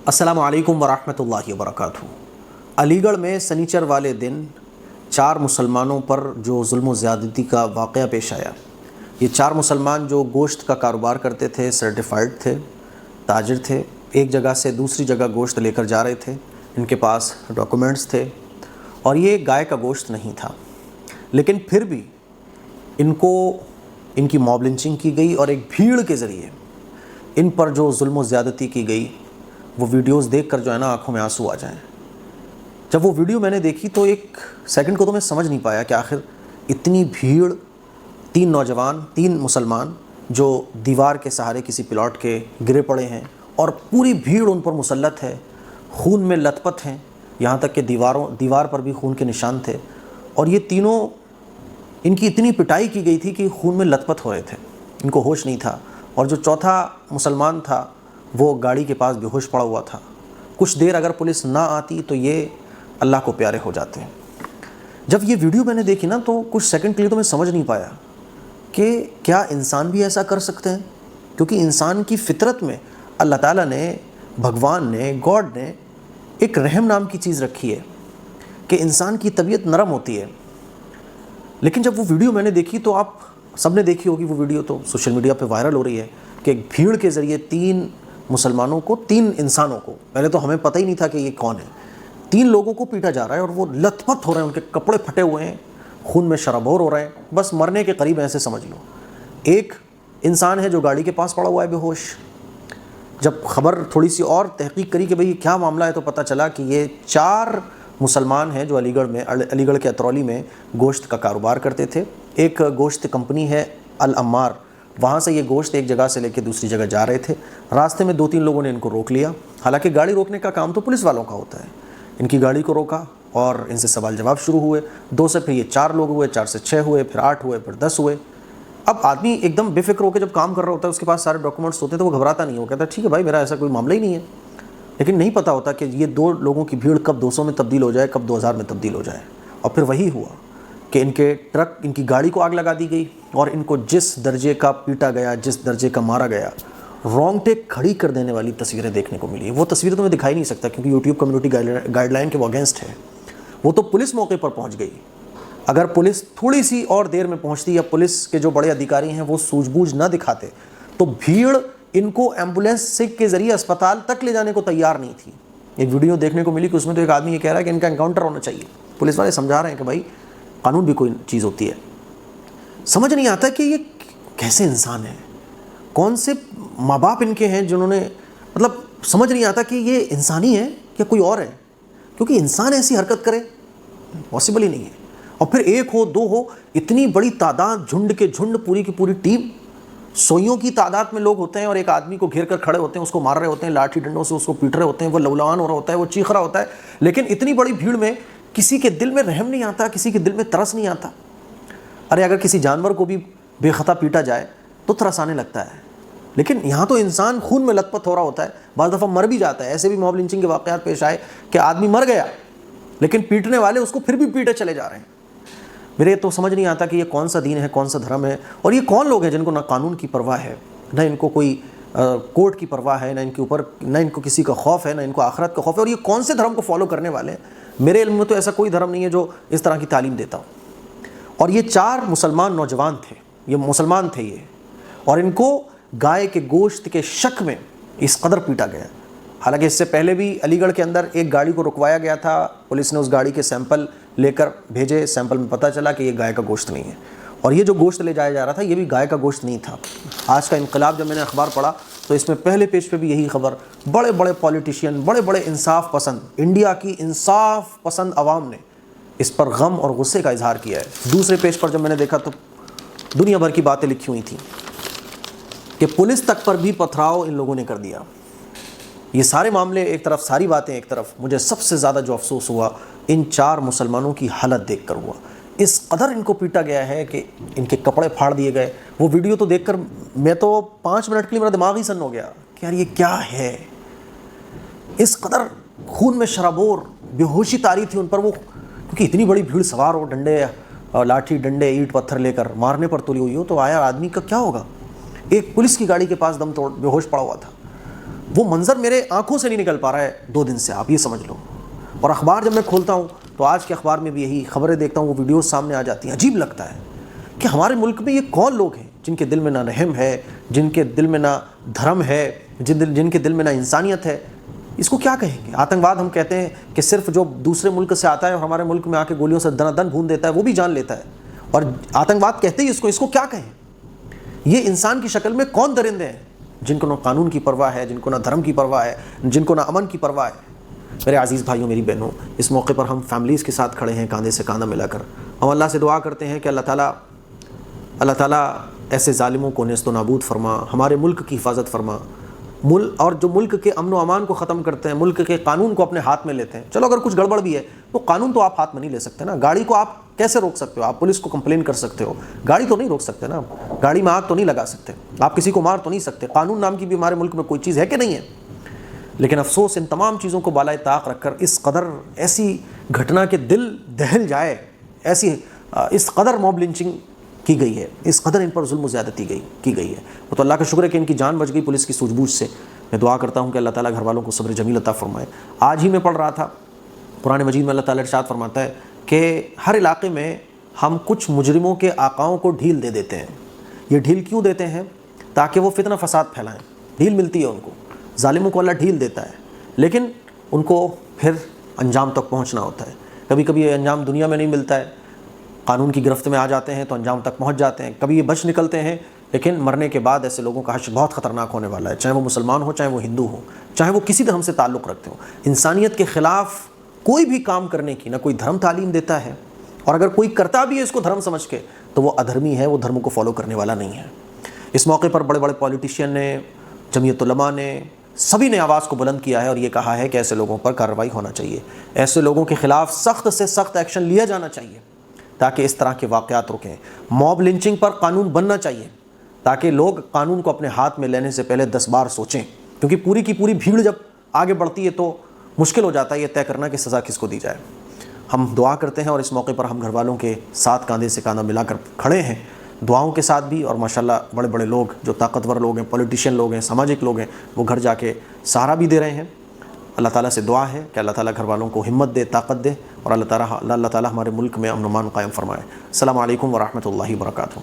السلام علیکم ورحمۃ اللہ وبرکاتہ۔ علی گڑھ میں سنیچر والے دن 4 مسلمانوں پر جو ظلم و زیادتی کا واقعہ پیش آیا، یہ 4 مسلمان جو گوشت کا کاروبار کرتے تھے، سرٹیفائیڈ تھے، تاجر تھے، ایک جگہ سے دوسری جگہ گوشت لے کر جا رہے تھے، ان کے پاس ڈاکومنٹس تھے اور یہ گائے کا گوشت نہیں تھا، لیکن پھر بھی ان کی موب لنچنگ کی گئی اور ایک بھیڑ کے ذریعے ان پر جو ظلم و زیادتی کی گئی، وہ ویڈیوز دیکھ کر جو ہے نا آنکھوں میں آنسو آ جائیں۔ جب وہ ویڈیو میں نے دیکھی تو ایک سیکنڈ کو تو میں سمجھ نہیں پایا کہ آخر اتنی بھیڑ، 3 مسلمان جو دیوار کے سہارے کسی پلاٹ کے گرے پڑے ہیں اور پوری بھیڑ ان پر مسلط ہے، خون میں لت پت ہیں، یہاں تک کہ دیوار پر بھی خون کے نشان تھے، اور یہ تینوں، ان کی اتنی پٹائی کی گئی تھی کہ خون میں لت پت ہو رہے تھے، ان کو ہوش نہیں تھا، اور جو چوتھا مسلمان تھا وہ گاڑی کے پاس بے ہوش پڑا ہوا تھا۔ کچھ دیر اگر پولیس نہ آتی تو یہ اللہ کو پیارے ہو جاتے ہیں۔ جب یہ ویڈیو میں نے دیکھی نا تو کچھ سیکنڈ کے لیے تو میں سمجھ نہیں پایا کہ کیا انسان بھی ایسا کر سکتے ہیں، کیونکہ انسان کی فطرت میں اللہ تعالیٰ نے، بھگوان نے، گاڈ نے ایک رحم نام کی چیز رکھی ہے کہ انسان کی طبیعت نرم ہوتی ہے۔ لیکن جب وہ ویڈیو میں نے دیکھی تو آپ سب نے دیکھی ہوگی، وہ ویڈیو تو سوشل میڈیا پہ وائرل ہو رہی ہے کہ ایک بھیڑ کے ذریعے 3 مسلمانوں کو، 3 انسانوں کو، پہلے تو ہمیں پتہ ہی نہیں تھا کہ یہ کون ہے، 3 لوگوں کو پیٹا جا رہا ہے اور وہ لت پت ہو رہے ہیں، ان کے کپڑے پھٹے ہوئے ہیں، خون میں شرابور ہو رہے ہیں، بس مرنے کے قریب ایسے سمجھ لو۔ ایک انسان ہے جو گاڑی کے پاس پڑا ہوا ہے بے ہوش۔ جب خبر تھوڑی سی اور تحقیق کری کہ بھئی کیا معاملہ ہے تو پتہ چلا کہ یہ 4 مسلمان ہیں جو علی گڑھ کے اترولی میں گوشت کا کاروبار کرتے تھے۔ ایک گوشت کمپنی ہے العمار، وہاں سے یہ گوشت ایک جگہ سے لے کے دوسری جگہ جا رہے تھے۔ راستے میں 2-3 لوگوں نے ان کو روک لیا، حالانکہ گاڑی روکنے کا کام تو پولیس والوں کا ہوتا ہے۔ ان کی گاڑی کو روکا اور ان سے سوال جواب شروع ہوئے، 2 سے پھر یہ 4 لوگ ہوئے، 4 سے 6 ہوئے، پھر 8 ہوئے، پھر 10 ہوئے۔ اب آدمی ایک دم بے فکر ہو کے جب کام کر رہا ہوتا ہے، اس کے پاس سارے ڈاکومنٹس ہوتے ہیں تو وہ گھبراتا نہیں، وہ کہتا ہے ٹھیک ہے بھائی، میرا ایسا کوئی معاملہ ہی نہیں ہے۔ لیکن نہیں پتہ ہوتا کہ یہ 2 لوگوں کی بھیڑ کب 200 میں تبدیل ہو جائے، کب 2000 میں تبدیل ہو جائے۔ اور پھر وہی ہوا کہ ان کے ٹرک، ان کی گاڑی کو آگ لگا دی گئی اور ان کو جس درجے کا پیٹا گیا، جس درجے کا مارا گیا، رونگٹے کھڑی کر دینے والی تصویریں دیکھنے کو ملی۔ وہ تصویریں تو میں دکھائی نہیں سکتا کیونکہ یوٹیوب کمیونٹی گائیڈ لائن کے وہ اگینسٹ ہے۔ وہ تو پولیس موقع پر پہنچ گئی، اگر پولیس تھوڑی سی اور دیر میں پہنچتی یا پولیس کے جو بڑے ادھیکاری ہیں وہ سوجھ بوجھ نہ دکھاتے تو بھیڑ ان کو ایمبولینس کے ذریعے اسپتال تک لے جانے کو تیار نہیں تھی۔ ایک ویڈیو دیکھنے کو ملی کہ اس میں تو ایک آدمی یہ کہہ رہا ہے کہ ان کا انکاؤنٹر ہونا چاہیے۔ پولیس والے سمجھا رہے ہیں کہ بھائی قانون بھی کوئی چیز ہوتی ہے۔ سمجھ نہیں آتا کہ یہ کیسے انسان ہیں، کون سے ماں باپ ان کے ہیں جنہوں نے، مطلب سمجھ نہیں آتا کہ یہ انسانی ہے یا کوئی اور ہے، کیونکہ انسان ایسی حرکت کرے پاسبل ہی نہیں ہے۔ اور پھر 1 ہو 2 ہو، اتنی بڑی تعداد، جھنڈ کے جھنڈ، پوری کی پوری ٹیم، سوئیوں کی تعداد میں لوگ ہوتے ہیں اور ایک آدمی کو گھیر کر کھڑے ہوتے ہیں، اس کو مار رہے ہوتے ہیں، لاٹھی ڈنڈوں سے اس کو پیٹ رہے ہوتے ہیں، وہ لولان ہو رہا ہوتا ہے، وہ چیخ رہا ہوتا ہے، لیکن اتنی بڑی بھیڑ میں کسی کے دل میں رحم نہیں آتا، کسی کے دل میں ترس نہیں آتا۔ ارے اگر کسی جانور کو بھی بے خطا پیٹا جائے تو ترس آنے لگتا ہے، لیکن یہاں تو انسان خون میں لت پت ہو رہا ہوتا ہے، بعض دفعہ مر بھی جاتا ہے۔ ایسے بھی موب لنچنگ کے واقعات پیش آئے کہ آدمی مر گیا لیکن پیٹنے والے اس کو پھر بھی پیٹے چلے جا رہے ہیں۔ میرے تو سمجھ نہیں آتا کہ یہ کون سا دین ہے، کون سا دھرم ہے، اور یہ کون لوگ ہیں جن کو نہ قانون کی پرواہ ہے، نہ ان کو کوئی کورٹ کی پرواہ ہے، نہ ان کو کسی کا خوف ہے، نہ ان کو آخرت کا خوف ہے، اور یہ کون سے دھرم کو فالو کرنے والے ہیں۔ میرے علم میں تو ایسا کوئی دھرم نہیں ہے جو اس طرح کی تعلیم دیتا ہو۔ اور یہ 4 مسلمان نوجوان تھے، یہ مسلمان تھے یہ، اور ان کو گائے کے گوشت کے شک میں اس قدر پیٹا گیا۔ حالانکہ اس سے پہلے بھی علی گڑھ کے اندر ایک گاڑی کو رکوایا گیا تھا، پولیس نے اس گاڑی کے سیمپل لے کر بھیجے، سیمپل میں پتہ چلا کہ یہ گائے کا گوشت نہیں ہے، اور یہ جو گوشت لے جایا جا رہا تھا یہ بھی گائے کا گوشت نہیں تھا۔ آج کا انقلاب جب میں نے اخبار پڑھا تو اس میں پہلے پیج پہ بھی یہی خبر، بڑے بڑے پولیٹیشین، بڑے بڑے انصاف پسند، انڈیا کی انصاف پسند عوام نے اس پر غم اور غصے کا اظہار کیا ہے۔ دوسرے پیج پر جب میں نے دیکھا تو دنیا بھر کی باتیں لکھی ہوئی تھیں کہ پولیس تک پر بھی پتھراؤ ان لوگوں نے کر دیا۔ یہ سارے معاملے ایک طرف، ساری باتیں ایک طرف، مجھے سب سے زیادہ جو افسوس ہوا ان 4 مسلمانوں کی حالت دیکھ کر ہوا۔ اس قدر ان کو پیٹا گیا ہے کہ ان کے کپڑے پھاڑ دیے گئے۔ وہ ویڈیو تو دیکھ کر میں تو 5 منٹ کے لیے میرا دماغ ہی سن ہو گیا کہ یار یہ کیا ہے، اس قدر خون میں شرابور، بے ہوشی طاری تھی ان پر، وہ کیونکہ اتنی بڑی بھیڑ سوار ہو، ڈنڈے، لاٹھی ڈنڈے، اینٹ پتھر لے کر مارنے پر تلی ہوئی ہو، تو آیا آدمی کا کیا ہوگا۔ ایک پولیس کی گاڑی کے پاس دم توڑ بے ہوش پڑا ہوا تھا۔ وہ منظر میرے آنکھوں سے نہیں نکل پا رہا ہے 2 دن سے، آپ یہ سمجھ لو. اور اخبار جب میں کھولتا ہوں تو آج کے اخبار میں بھی یہی خبریں دیکھتا ہوں، وہ ویڈیوز سامنے آ جاتی ہیں. عجیب لگتا ہے کہ ہمارے ملک میں یہ کون لوگ ہیں جن کے دل میں نہ رحم ہے، جن کے دل میں نہ دھرم ہے، جن کے دل میں نہ انسانیت ہے. اس کو کیا کہیں گے؟ آتنکواد ہم کہتے ہیں کہ صرف جو دوسرے ملک سے آتا ہے اور ہمارے ملک میں آ کے گولیوں سے دن بھون دیتا ہے وہ بھی جان لیتا ہے، اور آتنکواد کہتے ہی اس کو کیا کہیں؟ یہ انسان کی شکل میں کون درندے ہیں جن کو نہ قانون کی پرواہ ہے، جن کو نہ دھرم کی پرواہ ہے، جن کو نہ امن کی پرواہ ہے. میرے عزیز بھائیوں، میری بہنوں، اس موقع پر ہم فیملیز کے ساتھ کھڑے ہیں کاندھے سے کاندھا ملا کر. ہم اللہ سے دعا کرتے ہیں کہ اللہ تعالیٰ ایسے ظالموں کو نیست و نابود فرما، ہمارے ملک کی حفاظت فرما، اور جو ملک کے امن و امان کو ختم کرتے ہیں، ملک کے قانون کو اپنے ہاتھ میں لیتے ہیں. چلو اگر کچھ گڑبڑ بھی ہے تو قانون تو آپ ہاتھ میں نہیں لے سکتے نا. گاڑی کو آپ کیسے روک سکتے ہو؟ آپ پولیس کو کمپلین کر سکتے ہو، گاڑی تو نہیں روک سکتے نا. گاڑی میں آگ تو نہیں لگا سکتے، آپ کسی کو مار تو نہیں سکتے. قانون نام کی بھی ہمارے ملک میں کوئی چیز ہے کہ نہیں ہے؟ لیکن افسوس ان تمام چیزوں کو بالائے طاق رکھ کر اس قدر ایسی گھٹنا کے دل دہل جائے، اس قدر موب لنچنگ کی گئی ہے، اس قدر ان پر ظلم و زیادتی کی گئی ہے. وہ تو اللہ کا شکر ہے کہ ان کی جان بچ گئی پولیس کی سوجھ بوجھ سے. میں دعا کرتا ہوں کہ اللہ تعالیٰ گھر والوں کو صبر جمیل عطا فرمائے. آج ہی میں پڑھ رہا تھا قرآن مجید میں اللہ تعالیٰ ارشاد فرماتا ہے کہ ہر علاقے میں ہم کچھ مجرموں کے آقاؤں کو ڈھیل دے دیتے ہیں. یہ ڈھیل کیوں دیتے ہیں؟ تاکہ وہ فتنہ فساد پھیلائیں. ڈھیل ملتی ہے ان کو، ظالموں کو اللہ ڈھیل دیتا ہے، لیکن ان کو پھر انجام تک پہنچنا ہوتا ہے. کبھی کبھی یہ انجام دنیا میں نہیں ملتا ہے، قانون کی گرفت میں آ جاتے ہیں تو انجام تک پہنچ جاتے ہیں. کبھی یہ بچ نکلتے ہیں، لیکن مرنے کے بعد ایسے لوگوں کا حشر بہت خطرناک ہونے والا ہے، چاہے وہ مسلمان ہو، چاہے وہ ہندو ہو، چاہے وہ کسی دھرم سے تعلق رکھتے ہو. انسانیت کے خلاف کوئی بھی کام کرنے کی نہ کوئی دھرم تعلیم دیتا ہے، اور اگر کوئی کرتا بھی ہے اس کو دھرم سمجھ کے تو وہ ادھرمی ہے، وہ دھرم کو فالو کرنے والا نہیں ہے. اس موقع پر بڑے بڑے پولیٹیشین نے، جمعیت علماء نے، سبھی نے آواز کو بلند کیا ہے اور یہ کہا ہے کہ ایسے لوگوں پر کارروائی ہونا چاہیے، ایسے لوگوں کے خلاف سخت سے سخت ایکشن لیا جانا چاہیے تاکہ اس طرح کے واقعات رکیں. موب لنچنگ پر قانون بننا چاہیے تاکہ لوگ قانون کو اپنے ہاتھ میں لینے سے پہلے 10 بار سوچیں، کیونکہ پوری کی پوری بھیڑ جب آگے بڑھتی ہے تو مشکل ہو جاتا ہے یہ طے کرنا کہ سزا کس کو دی جائے. ہم دعا کرتے ہیں اور اس موقع پر ہم گھر والوں کے ساتھ کاندھے سے کاندھا ملا کر کھڑے ہیں، دعاؤں کے ساتھ بھی. اور ماشاءاللہ بڑے بڑے لوگ جو طاقتور لوگ ہیں، پولیٹیشین لوگ ہیں، سماجک لوگ ہیں، وہ گھر جا کے سہارا بھی دے رہے ہیں. اللہ تعالیٰ سے دعا ہے کہ اللہ تعالیٰ گھر والوں کو ہمت دے، طاقت دے، اور اللہ تعالیٰ ہمارے ملک میں امن و امان قائم فرمائے. السلام علیکم ورحمۃ اللہ وبرکاتہ.